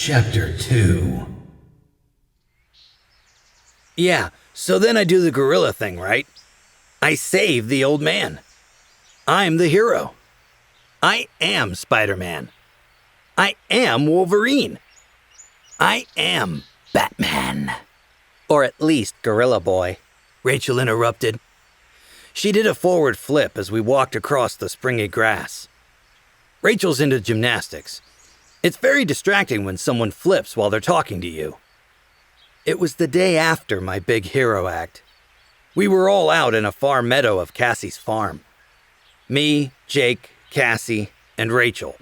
Chapter 2. Yeah, so then I do the gorilla thing, right? I save the old man. I'm the hero. I am Spider-Man. I am Wolverine. I am Batman. Or at least Gorilla Boy, Rachel interrupted. She did a forward flip as we walked across the springy grass. Rachel's into gymnastics. It's very distracting when someone flips while they're talking to you. It was the day after my big hero act. We were all out in a far meadow of Cassie's farm. Me, Jake, Cassie, and Rachel,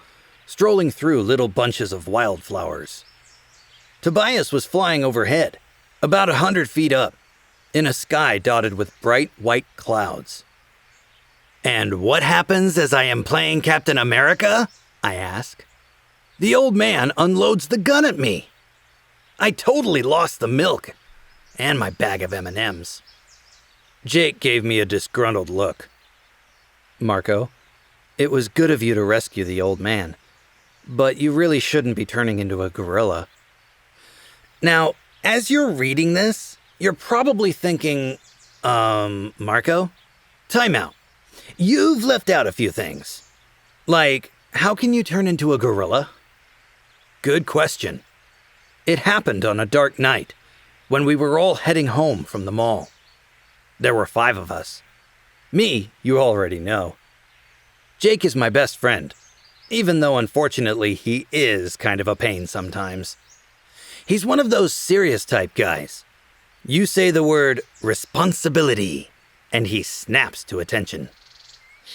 strolling through little bunches of wildflowers. Tobias was flying overhead, about 100 feet up, in a sky dotted with bright white clouds. "And what happens as I am playing Captain America?" I ask. The old man unloads the gun at me. I totally lost the milk and my bag of M&Ms. Jake gave me a disgruntled look. "Marco, it was good of you to rescue the old man, but you really shouldn't be turning into a gorilla." Now, as you're reading this, you're probably thinking, Marco, time out. You've left out a few things. Like, how can you turn into a gorilla? Good question. It happened on a dark night when we were all heading home from the mall. There were 5 of us. Me, you already know. Jake is my best friend, even though unfortunately he is kind of a pain sometimes. He's one of those serious type guys. You say the word responsibility, and he snaps to attention.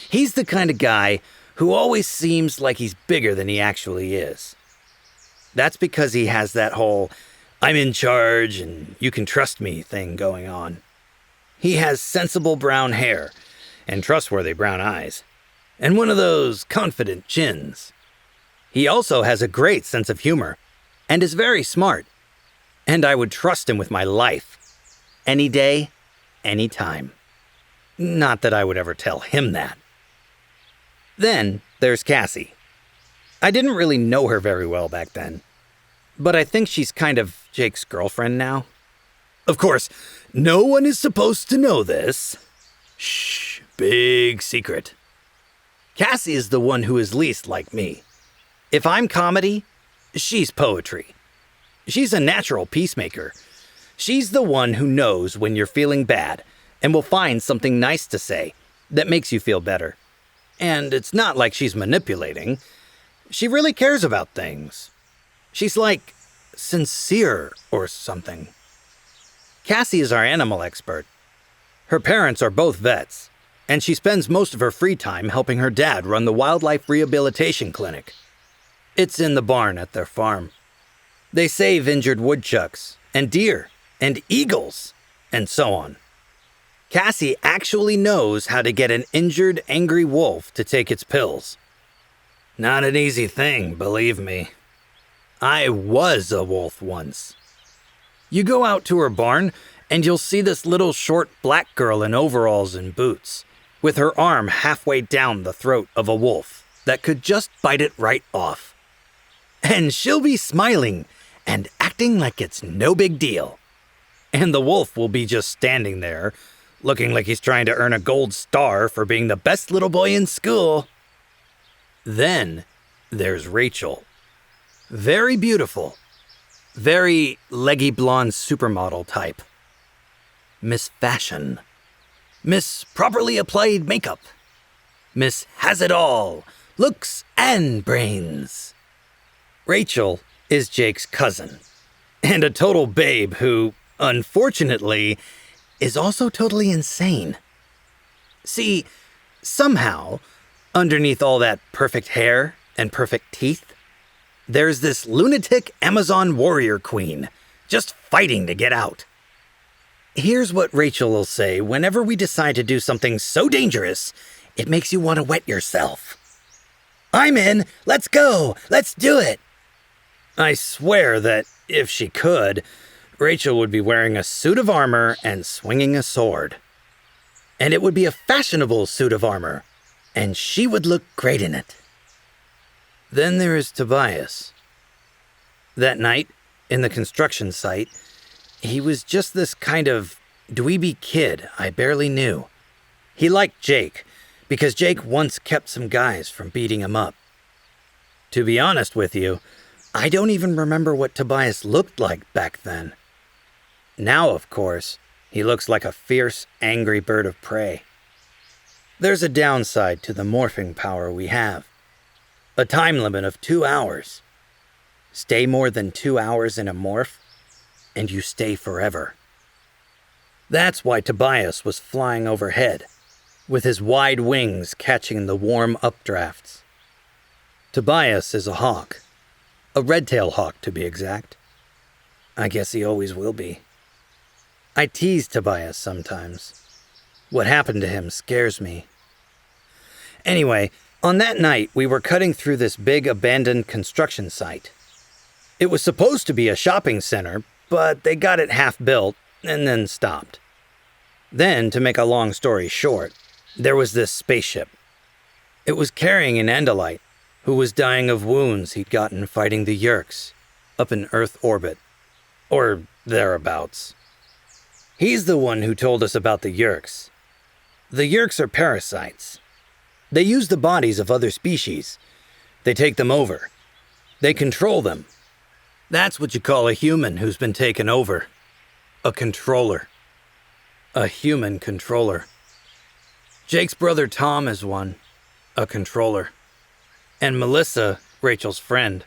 He's the kind of guy who always seems like he's bigger than he actually is. That's because he has that whole "I'm in charge and you can trust me" thing going on. He has sensible brown hair and trustworthy brown eyes, and one of those confident chins. He also has a great sense of humor and is very smart, and I would trust him with my life. Any day, any time. Not that I would ever tell him that. Then there's Cassie. I didn't really know her very well back then, but I think she's kind of Jake's girlfriend now. Of course, no one is supposed to know this. Shh, big secret. Cassie is the one who is least like me. If I'm comedy, she's poetry. She's a natural peacemaker. She's the one who knows when you're feeling bad and will find something nice to say that makes you feel better. And it's not like she's manipulating. She really cares about things. She's like sincere or something. Cassie is our animal expert. Her parents are both vets, and she spends most of her free time helping her dad run the wildlife rehabilitation clinic. It's in the barn at their farm. They save injured woodchucks and deer and eagles and so on. Cassie actually knows how to get an injured, angry wolf to take its pills. Not an easy thing, believe me. I was a wolf once. You go out to her barn, and you'll see this little short black girl in overalls and boots, with her arm halfway down the throat of a wolf that could just bite it right off. And she'll be smiling and acting like it's no big deal. And the wolf will be just standing there, looking like he's trying to earn a gold star for being the best little boy in school. Then there's Rachel. Very beautiful. Very leggy blonde supermodel type. Miss Fashion. Miss Properly Applied Makeup. Miss Has It All, Looks and Brains. Rachel is Jake's cousin, and a total babe who, unfortunately, is also totally insane. See, somehow, underneath all that perfect hair and perfect teeth, there's this lunatic Amazon warrior queen, just fighting to get out. Here's what Rachel will say whenever we decide to do something so dangerous, it makes you want to wet yourself. "I'm in! Let's go! Let's do it!" I swear that, if she could, Rachel would be wearing a suit of armor and swinging a sword. And it would be a fashionable suit of armor, and she would look great in it. Then there is Tobias. That night, in the construction site, he was just this kind of dweeby kid I barely knew. He liked Jake, because Jake once kept some guys from beating him up. To be honest with you, I don't even remember what Tobias looked like back then. Now, of course, he looks like a fierce, angry bird of prey. There's a downside to the morphing power we have. A time limit of 2 hours. Stay more than 2 hours in a morph, and you stay forever. That's why Tobias was flying overhead, with his wide wings catching the warm updrafts. Tobias is a hawk. A red-tailed hawk, to be exact. I guess he always will be. I tease Tobias sometimes. What happened to him scares me. Anyway, on that night, we were cutting through this big abandoned construction site. It was supposed to be a shopping center, but they got it half built and then stopped. Then, to make a long story short, there was this spaceship. It was carrying an Andalite who was dying of wounds he'd gotten fighting the Yeerks up in Earth orbit, or thereabouts. He's the one who told us about the Yeerks. The Yeerks are parasites. They use the bodies of other species. They take them over. They control them. That's what you call a human who's been taken over. A controller. A human controller. Jake's brother Tom is one. A controller. And Melissa, Rachel's friend,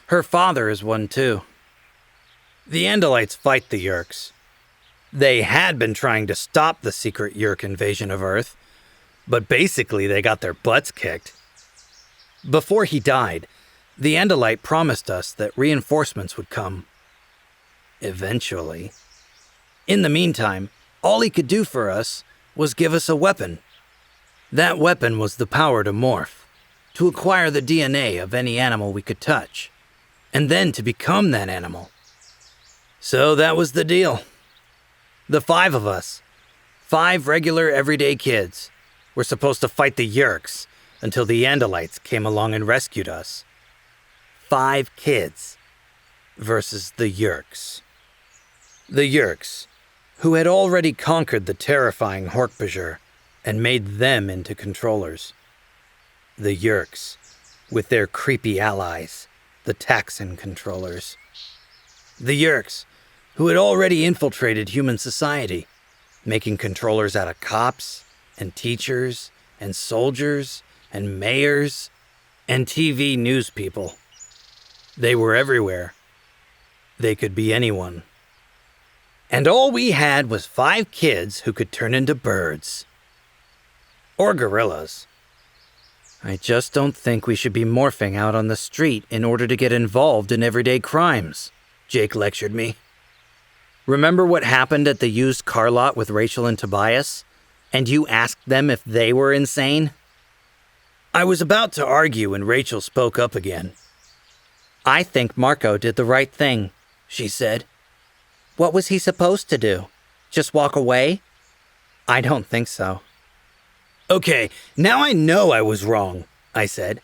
her father is one too. The Andalites fight the Yeerks. They had been trying to stop the secret Yeerk invasion of Earth, but basically they got their butts kicked. Before he died, the Andalite promised us that reinforcements would come. Eventually. In the meantime, all he could do for us was give us a weapon. That weapon was the power to morph, to acquire the DNA of any animal we could touch, and then to become that animal. So that was the deal. The 5 of us, 5 regular everyday kids, were supposed to fight the Yeerks until the Andalites came along and rescued us. 5 kids versus the Yeerks. The Yeerks, who had already conquered the terrifying Hork-Bajir and made them into controllers. The Yeerks, with their creepy allies, the Taxon controllers. The Yeerks, who had already infiltrated human society, making controllers out of cops and teachers and soldiers and mayors and TV news people. They were everywhere. They could be anyone. And all we had was 5 kids who could turn into birds. Or gorillas. I just don't think we should be morphing out on the street in order to get involved in everyday crimes, Jake lectured me. Remember what happened at the used car lot with Rachel and Tobias? And you asked them if they were insane? I was about to argue when Rachel spoke up again. I think Marco did the right thing, she said. What was he supposed to do? Just walk away? I don't think so. Okay, now I know I was wrong, I said.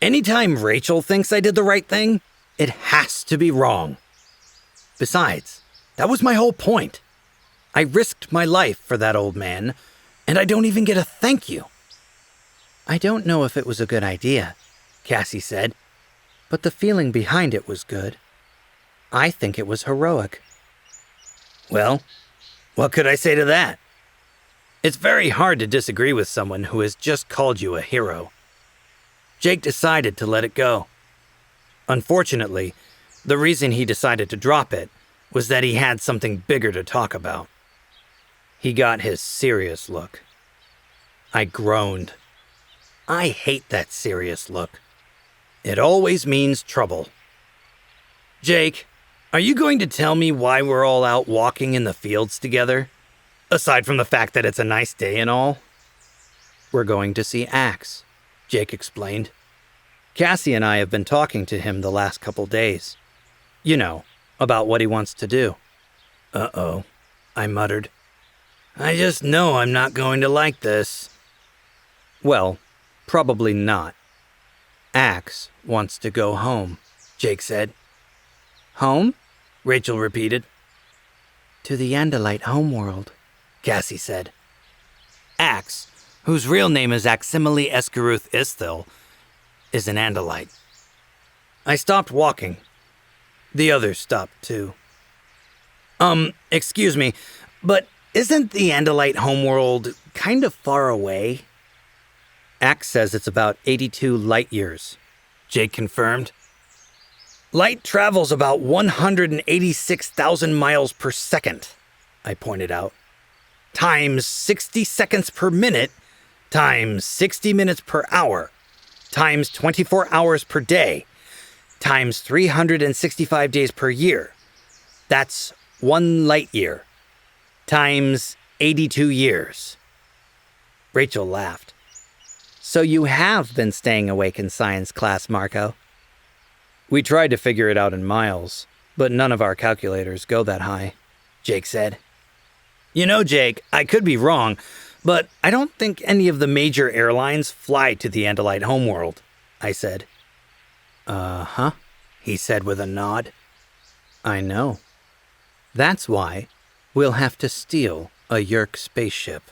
Anytime Rachel thinks I did the right thing, it has to be wrong. Besides, that was my whole point. I risked my life for that old man, and I don't even get a thank you. I don't know if it was a good idea, Cassie said, but the feeling behind it was good. I think it was heroic. Well, what could I say to that? It's very hard to disagree with someone who has just called you a hero. Jake decided to let it go. Unfortunately, the reason he decided to drop it was that he had something bigger to talk about. He got his serious look. I groaned. I hate that serious look. It always means trouble. Jake, are you going to tell me why we're all out walking in the fields together? Aside from the fact that it's a nice day and all? We're going to see Axe, Jake explained. Cassie and I have been talking to him the last couple days. You know, about what he wants to do. Uh-oh, I muttered. I just know I'm not going to like this. Well, probably not. Axe wants to go home, Jake said. Home? Rachel repeated. To the Andalite homeworld, Cassie said. Ax, whose real name is Aximili Escaruth Isthil, is an Andalite. I stopped walking. The others stopped too. Excuse me, but isn't the Andalite homeworld kind of far away? Ax says it's about 82 light years, Jake confirmed. Light travels about 186,000 miles per second, I pointed out, times 60 seconds per minute, times 60 minutes per hour, times 24 hours per day, times 365 days per year. That's 1 light year, times 82 years. Rachel laughed. So you have been staying awake in science class, Marco. We tried to figure it out in miles, but none of our calculators go that high, Jake said. You know, Jake, I could be wrong, but I don't think any of the major airlines fly to the Andalite homeworld, I said. Uh-huh, he said with a nod. I know. That's why we'll have to steal a Yerk spaceship.